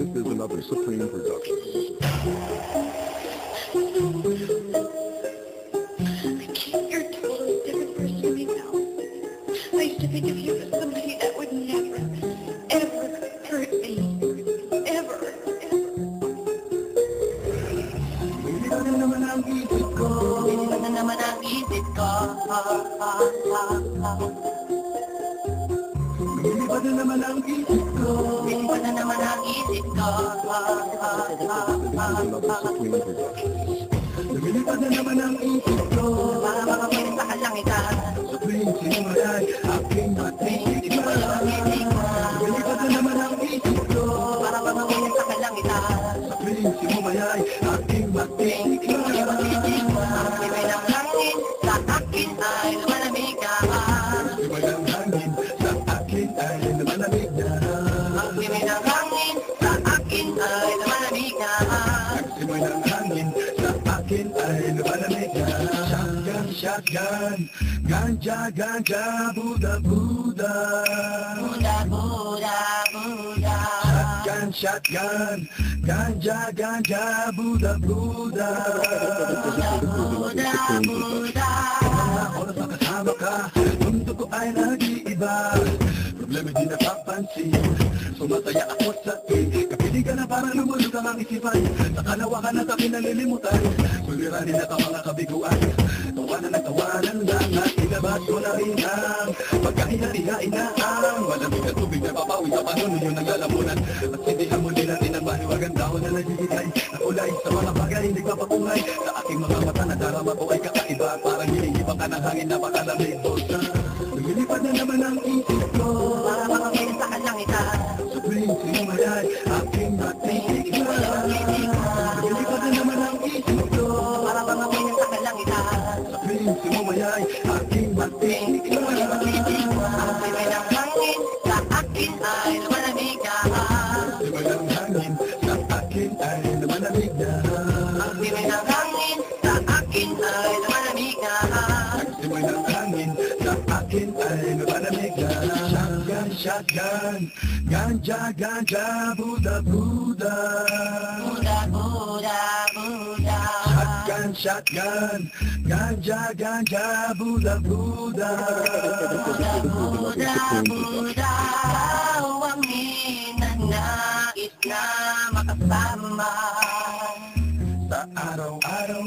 This is another Supreme production. You're a totally different person to me now. I used to think of you as somebody that would never, ever hurt me. Ever, ever. Lilipad na naman ang isip ko. Lilipad na naman ang isip ko. Lilipad na naman ang isip ko. Lilipad na naman ang isip ko. Lumilipad na naman ang isip ko. Para makapalit sa kalangitan. Sa tuwing sinumalay, aking matitikman. Lumilipad na naman ang isip ko. Para makapalit sa kalangitan. Sa tuwing sinumalay, aking matitikman. Ang sibay ng hangin sa akin ay lumalamig na. Ang sibay ng hangin sa akin ay lumalamig na. Ang sibay ng hangin sa akin ay lumalamig na. Ang sibay ng hangin sa akin ay lumalamig na. Shotgun, shotgun, ganja, ganja, Buddha, Buddha. Buddha, Buddha, Buddha. Shotgun, shotgun, ganja, ganja, Buddha, Buddha. Buddha, Buddha, Buddha. Mga oras na kasama ka, mundo ko ay nag-iiba. Problema di napapansin, sumasaya ako sa akin. Kapiligan na parang lumulog ang ang isipan. Sa kalawakan at akin nalilimutan. Suliranin at ang mga kabiguan. Tawanan at tawanan lang at ilabas ko na rin ang pagkahinati-hain na ang malamig na tubig na papawi sa panuno yung naglalamunan. At sindihan mo din natin ang maliwagang dahon na nagigitay. Ang ulay sa mga bagay hindi papatungay. Sa aking mga mata na darama ko ay kakaiba. Parang hinihibang ka ng hangin na makalamig bolsa. Lumilipad na naman ang isip ko. Para makapalit sa kalangitan. Sa tuwing sinumalay, aking matitikman. Lumilipad na naman ang isip ko. Para makapalit sa kalangitan. Sa tuwing sinumalay, aking matitikman. Ang sibay ng hangin sa akin ay lumalamig na. Ang sibay ng hangin sa akin ay lumalamig na. Ang sibay ng hangin sa akin ay lumalamig na. Ang sibay ng hangin sa akin ay lumalamig na. Shotgun, shotgun, ganja, ganja, Buddha, Buddha. Buddha, Buddha, Buddha. Shotgun, shotgun, ganja, ganja, Buddha, Buddha. Buddha, Buddha, Buddha. Ang ninanais na makasama sa araw-araw.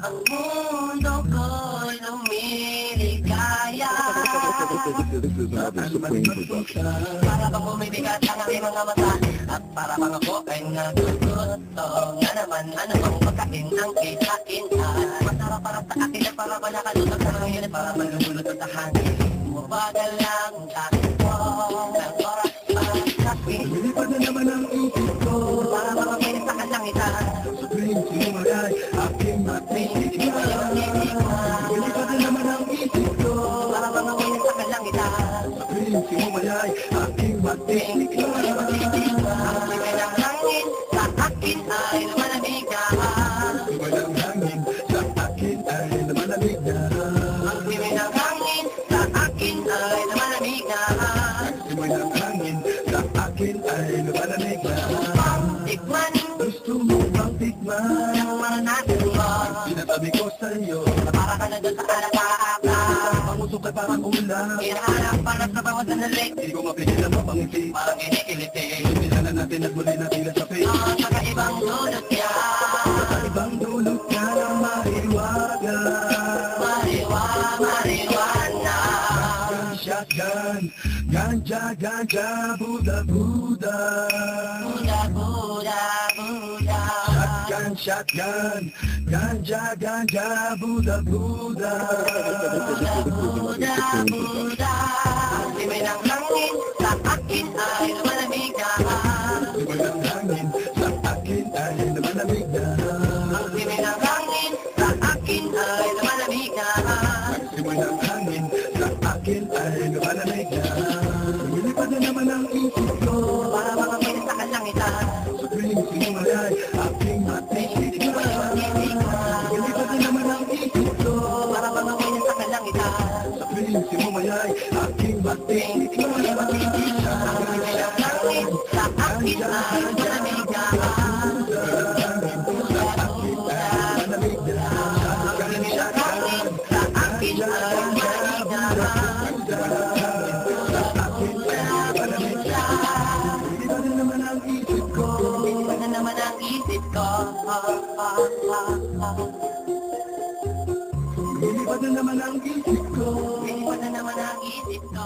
Ang mundo ko'y lumiligaya. This is another Supreme production. Para bang bumibigat ang aking mga mata. At para bang ako ay nagugusto. Nga naman, ano bang pagkain ang kikain ay masarap para sa akin at para ba nakalutag sa hangin at para malululot sa hangin. Mabagal lang takbo ng oras para sa akin. Lumilipad na naman ang isip ko. Para makapalit sa kalangitan. Sa tuwing sinumalay, aking matitikman. Lumilipad na naman ang isip ko. Para makapalit sa kalangitan. Sa tuwing sinumalay, aking matitikman. Ang sibay ng hangin sa akin ay lumalamig na. Ang sibay ng hangin sa akin ay lumalamig na. Ang sibay ng hangin sa akin ay lumalamig na. Ang sibay ng hangin sa akin ay lumalamig na. Tikman, gusto mo bang tikman? Ang mga natin mo, sinasabi ko sa'yo, para ka na doon sa alakaaka. Pangusok ay parang ulam, hinahanap para sa bawat sandali. Hindi ko mapigilan mapangiti, parang inikiliti. Sumila na natin at muli na tila sa face. Ang kakaibang dulot niya, kakaibang dulot niya ng mariwaga. Mariwana. Shotgun, ganja, ganja, Buddha, Buddha. Buddha, Buddha, Buddha. Shotgun, shotgun, ganja, ganja, Buddha, Buddha. Buddha, Buddha, Buddha. Ang sibay ng hangin sa akin ay lumalamig na. Ang sibay ng hangin sa akin ay lumalamig na. Ang sibay ng hangin sa akin ay lumalamig na. Ang sibay ng hangin sa akin ay lumalamig na. Lumilipad na naman ang isip ko. Para makapalit sa kalangitan. Sa tuwing sinumalay, aking matitikman. Lumilipad na naman ang isip ko. Para makapalit sa kalangitan. Sa tuwing sinumalay, aking matitikman. Ang sibay ng hangin sa akin ay Lilipad na naman ang isip ko. Lilipad na naman ang isip ko. Lilipad na naman ang isip ko. Lilipad na naman ang isip ko.